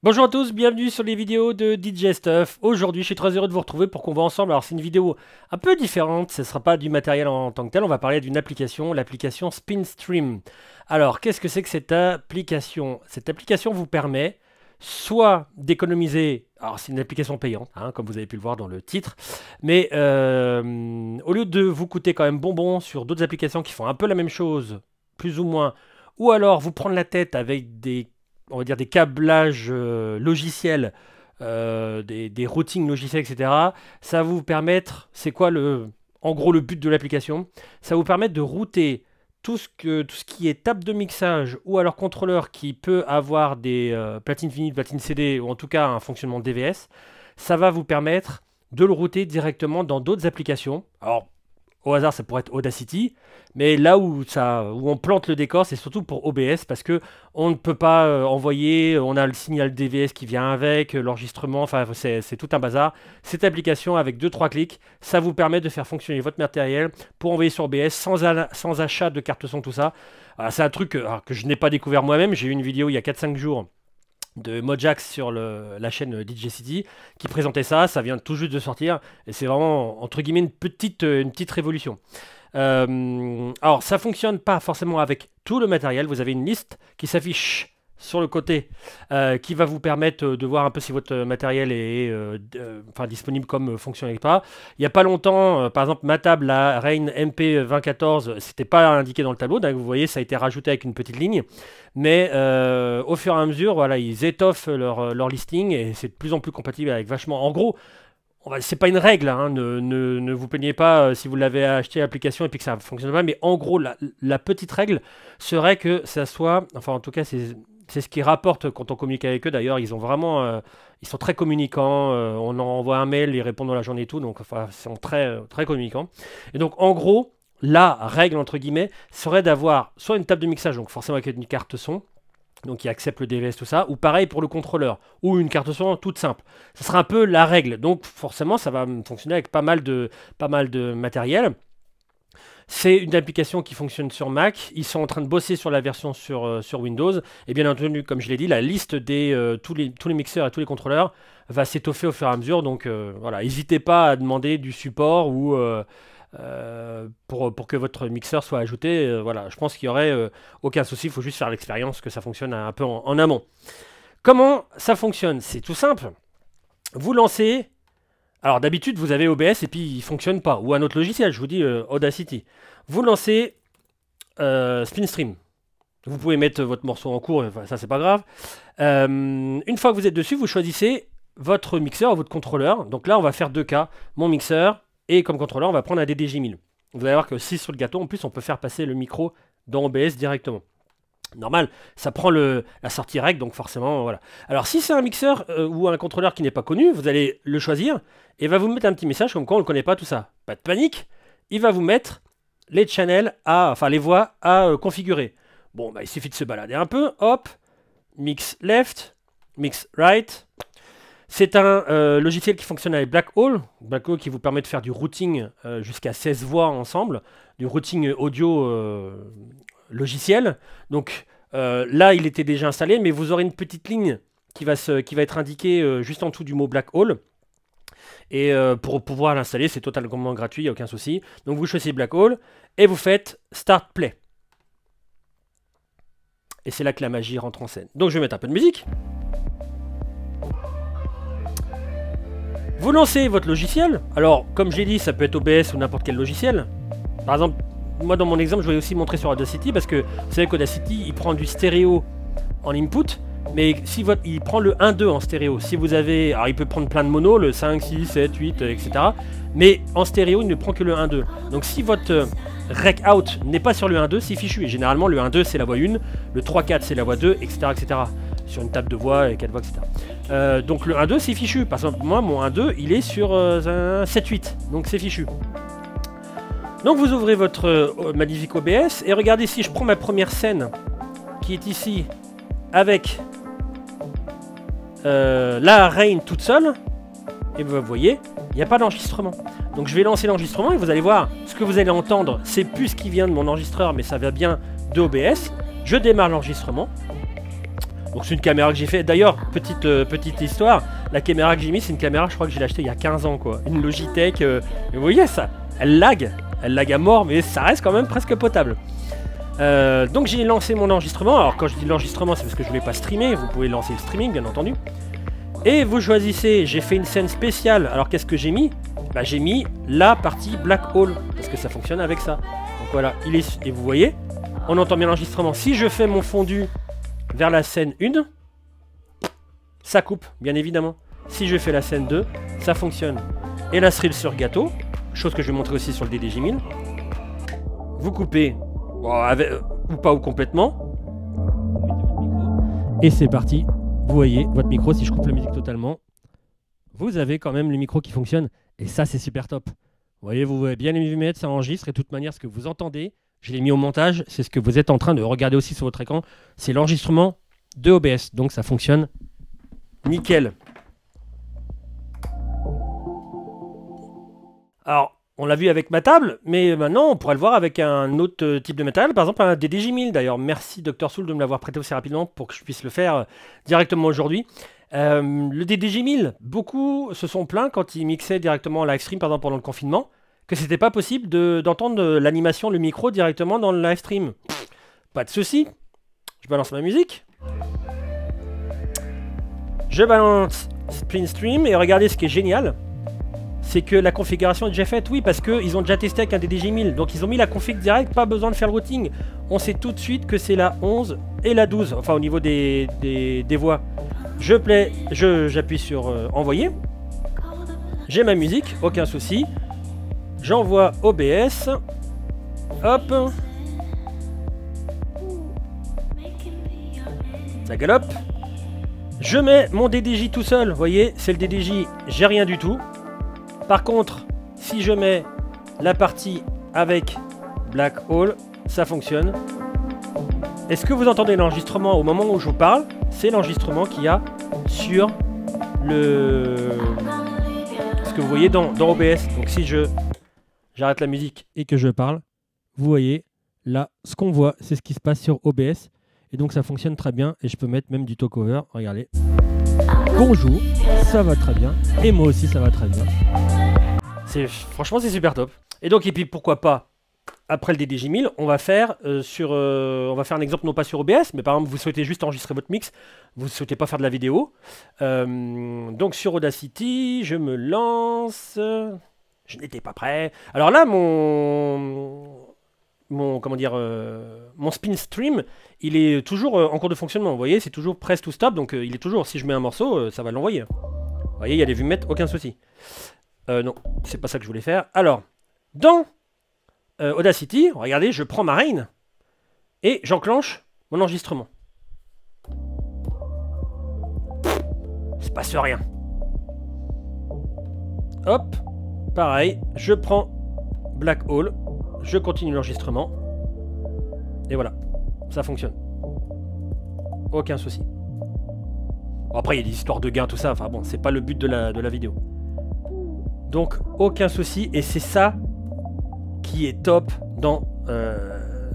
Bonjour à tous, bienvenue sur les vidéos de DJ Stuff. Aujourd'hui, je suis très heureux de vous retrouver pour qu'on voit ensemble. Alors, c'est une vidéo un peu différente, ce ne sera pas du matériel en tant que tel, on va parler d'une application, l'application SpinStream. Alors, qu'est-ce que c'est que cette application? Cette application vous permet soit d'économiser, alors c'est une application payante, hein, comme vous avez pu le voir dans le titre, mais au lieu de vous coûter quand même bonbon sur d'autres applications qui font un peu la même chose, plus ou moins, ou alors vous prendre la tête avec des on va dire des câblages logiciels, des routings logiciels, etc. Ça va vous permettre, c'est quoi en gros le but de l'application? Ça va vous permettre de router tout ce qui est table de mixage ou alors contrôleur qui peut avoir des platines vinyles, platines CD ou en tout cas un fonctionnement DVS. Ça va vous permettre de le router directement dans d'autres applications. Alors, au hasard, ça pourrait être Audacity, mais là où on plante le décor, c'est surtout pour OBS parce que on ne peut pas envoyer, on a le signal DVS qui vient avec, l'enregistrement, enfin c'est tout un bazar. Cette application, avec 2-3 clics, ça vous permet de faire fonctionner votre matériel pour envoyer sur OBS sans achat de carte son, tout ça. C'est un truc que je n'ai pas découvert moi-même, j'ai eu une vidéo il y a 4-5 jours de Mojax sur la chaîne DJ City qui présentait ça, ça vient tout juste de sortir et c'est vraiment entre guillemets une petite révolution. Alors ça fonctionne pas forcément avec tout le matériel, vous avez une liste qui s'affiche sur le côté qui va vous permettre de voir un peu si votre matériel est disponible comme fonctionne ou pas. Il n'y a pas longtemps, par exemple ma table, la Rane MP 2014, c'était pas indiqué dans le tableau, donc vous voyez ça a été rajouté avec une petite ligne, mais au fur et à mesure, voilà, ils étoffent leur listing et c'est de plus en plus compatible avec vachement. En gros, c'est pas une règle, hein, ne vous plaignez pas si vous l'avez acheté l'application et puis que ça ne fonctionne pas, mais en gros, la petite règle serait que ça soit, enfin en tout cas c'est ce qu'ils rapportent quand on communique avec eux. D'ailleurs, ils ont vraiment, ils sont très communicants. On en envoie un mail, ils répondent dans la journée et tout. Donc, enfin, ils sont très communicants. Et donc, en gros, la règle entre guillemets serait d'avoir soit une table de mixage, donc forcément avec une carte son, donc qui accepte le DVS tout ça, ou pareil pour le contrôleur, ou une carte son toute simple. Ce sera un peu la règle. Donc, forcément, ça va fonctionner avec pas mal de matériel. C'est une application qui fonctionne sur Mac. Ils sont en train de bosser sur la version sur Windows. Et bien entendu, comme je l'ai dit, la liste de tous les mixeurs et tous les contrôleurs va s'étoffer au fur et à mesure. Donc voilà, n'hésitez pas à demander du support ou pour que votre mixeur soit ajouté. Voilà, je pense qu'il n'y aurait aucun souci. Il faut juste faire l'expérience que ça fonctionne un peu en amont. Comment ça fonctionne? C'est tout simple. Vous lancez. Alors d'habitude vous avez OBS et puis il fonctionne pas, ou un autre logiciel, je vous dis Audacity. Vous lancez SpinStream. Vous pouvez mettre votre morceau en cours, enfin, ça c'est pas grave. Une fois que vous êtes dessus, vous choisissez votre mixeur ou votre contrôleur. Donc là on va faire deux cas, mon mixeur et comme contrôleur on va prendre un DDJ1000. Vous allez voir que si sur le gâteau, en plus on peut faire passer le micro dans OBS directement. Normal, ça prend la sortie rec, donc forcément, voilà. Alors, si c'est un mixeur ou un contrôleur qui n'est pas connu, vous allez le choisir et va vous mettre un petit message comme quoi on ne le connaît pas, tout ça. Pas de panique, il va vous mettre les channels les voix à configurer. Bon, bah, il suffit de se balader un peu, hop, mix left, mix right. C'est un logiciel qui fonctionne avec Black Hole qui vous permet de faire du routing jusqu'à 16 voix ensemble, du routing audio logiciel. Donc là, il était déjà installé, mais vous aurez une petite ligne qui va être indiquée juste en dessous du mot Black Hole. Et pour pouvoir l'installer, c'est totalement gratuit, il n'y a aucun souci. Donc vous choisissez Black Hole et vous faites Start Play. Et c'est là que la magie rentre en scène. Donc je vais mettre un peu de musique. Vous lancez votre logiciel. Alors, comme j'ai dit, ça peut être OBS ou n'importe quel logiciel. Par exemple, moi dans mon exemple, je vais aussi montrer sur Audacity parce que vous savez qu'Audacity, il prend du stéréo en input, mais si il prend le 1-2 en stéréo. Si vous avez, alors il peut prendre plein de mono, le 5, 6, 7, 8, etc. Mais en stéréo, il ne prend que le 1-2. Donc si votre rec out n'est pas sur le 1-2, c'est fichu. Et généralement, le 1-2 c'est la voix 1, le 3-4 c'est la voix 2, etc., etc. Sur une table de voix et 4 voix, etc. Donc le 1-2 c'est fichu. Par exemple, moi, mon 1-2 il est sur un 7-8, donc c'est fichu. Donc vous ouvrez votre magnifique OBS et regardez, si je prends ma première scène qui est ici avec la Rane toute seule, et vous voyez, il n'y a pas d'enregistrement. Donc je vais lancer l'enregistrement et vous allez voir, ce que vous allez entendre, c'est plus ce qui vient de mon enregistreur, mais ça vient bien de OBS. Je démarre l'enregistrement. Donc c'est une caméra que j'ai fait. D'ailleurs, petite histoire, la caméra que j'ai mise, c'est une caméra, je crois que j'ai acheté il y a 15 ans, quoi. Une Logitech. Et vous voyez ça, elle lag à mort, mais ça reste quand même presque potable. Donc j'ai lancé mon enregistrement. Alors quand je dis l'enregistrement, c'est parce que je voulais pas streamer. Vous pouvez lancer le streaming, bien entendu. Et vous choisissez, j'ai fait une scène spéciale. Alors qu'est-ce que j'ai mis? Bah j'ai mis la partie Black Hole, parce que ça fonctionne avec ça. Donc voilà, et vous voyez, on entend bien l'enregistrement. Si je fais mon fondu vers la scène 1, ça coupe, bien évidemment. Si je fais la scène 2, ça fonctionne. Et la cerise sur gâteau, chose que je vais montrer aussi sur le DDJ 1000. Vous coupez, ou pas ou complètement. Et c'est parti. Vous voyez, votre micro, si je coupe la musique totalement, vous avez quand même le micro qui fonctionne. Et ça, c'est super top. Vous voyez, vous pouvez bien les mettre, ça enregistre. Et de toute manière, ce que vous entendez, je l'ai mis au montage, c'est ce que vous êtes en train de regarder aussi sur votre écran. C'est l'enregistrement de OBS. Donc, ça fonctionne nickel. Alors, on l'a vu avec ma table, mais maintenant, on pourrait le voir avec un autre type de matériel. Par exemple, un DDJ 1000. D'ailleurs, merci Dr Soul de me l'avoir prêté aussi rapidement pour que je puisse le faire directement aujourd'hui. Le DDJ 1000, beaucoup se sont plaints quand ils mixaient directement en live stream, par exemple pendant le confinement, que c'était pas possible d'entendre l'animation, le micro directement dans le live stream. Pas de souci. Je balance ma musique. Je balance Spin Stream et regardez ce qui est génial. C'est que la configuration est déjà faite, oui, parce qu'ils ont déjà testé avec un DDJ 1000. Donc ils ont mis la config direct, pas besoin de faire le routing. On sait tout de suite que c'est la 11 et la 12, enfin au niveau des voix. J'appuie sur envoyer. J'ai ma musique, aucun souci. J'envoie OBS. Hop. Ça galope. Je mets mon DDJ tout seul. Vous voyez, c'est le DDJ, j'ai rien du tout. Par contre, si je mets la partie avec Black Hole, ça fonctionne. Est-ce que vous entendez l'enregistrement au moment où je vous parle? C'est l'enregistrement qu'il y a sur ce que vous voyez dans OBS. Donc si j'arrête la musique et que je parle, vous voyez là, ce qu'on voit, c'est ce qui se passe sur OBS. Et donc ça fonctionne très bien. Et je peux mettre même du talk-over. Regardez. Bonjour, ça va très bien. Et moi aussi, ça va très bien. Franchement, c'est super top. Et donc, et puis pourquoi pas, après le DDJ 1000, on va faire un exemple non pas sur OBS, mais par exemple, vous souhaitez juste enregistrer votre mix, vous ne souhaitez pas faire de la vidéo. Donc sur Audacity, je me lance. Je n'étais pas prêt. Alors là, mon spin stream, il est toujours en cours de fonctionnement. Vous voyez, c'est toujours press to stop, donc il est toujours, si je mets un morceau, ça va l'envoyer. Vous voyez, il y a des vues mettre, aucun souci. Non, c'est pas ça que je voulais faire. Alors, dans Audacity, regardez, je prends ma reine et j'enclenche mon enregistrement. Il se passe rien. Hop, pareil, je prends Black Hole, je continue l'enregistrement et voilà, ça fonctionne. Aucun souci. Bon, après, il y a des histoires de gains, tout ça. Enfin bon, c'est pas le but de la vidéo. Donc, aucun souci. Et c'est ça qui est top dans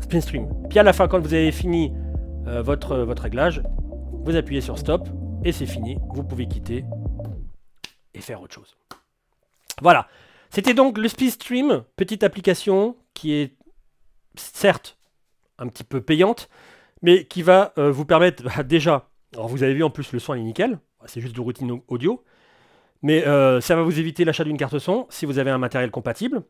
SpinStream. Puis à la fin, quand vous avez fini votre réglage, vous appuyez sur Stop et c'est fini. Vous pouvez quitter et faire autre chose. Voilà. C'était donc le SpinStream, petite application qui est certes un petit peu payante, mais qui va vous permettre déjà... Alors vous avez vu en plus le son est nickel, c'est juste de routine audio, mais ça va vous éviter l'achat d'une carte son si vous avez un matériel compatible.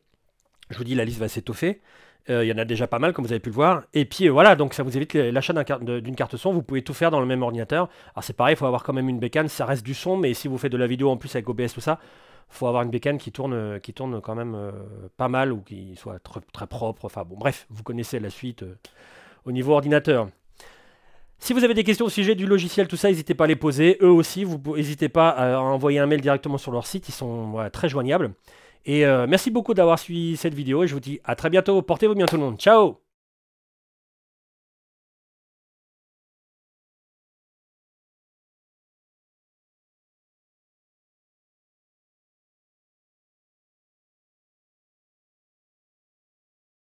Je vous dis, la liste va s'étoffer. Il y en a déjà pas mal, comme vous avez pu le voir. Et puis voilà, donc ça vous évite l'achat d'une carte son. Vous pouvez tout faire dans le même ordinateur. Alors c'est pareil, il faut avoir quand même une bécane. Ça reste du son, mais si vous faites de la vidéo en plus avec OBS, tout ça, il faut avoir une bécane qui tourne quand même pas mal ou qui soit très propre. Enfin bon, bref, vous connaissez la suite au niveau ordinateur. Si vous avez des questions au sujet du logiciel, tout ça, n'hésitez pas à les poser. Eux aussi, vous n'hésitez pas à envoyer un mail directement sur leur site. Ils sont très joignables. Et merci beaucoup d'avoir suivi cette vidéo et je vous dis à très bientôt. Portez-vous bien tout le monde. Ciao!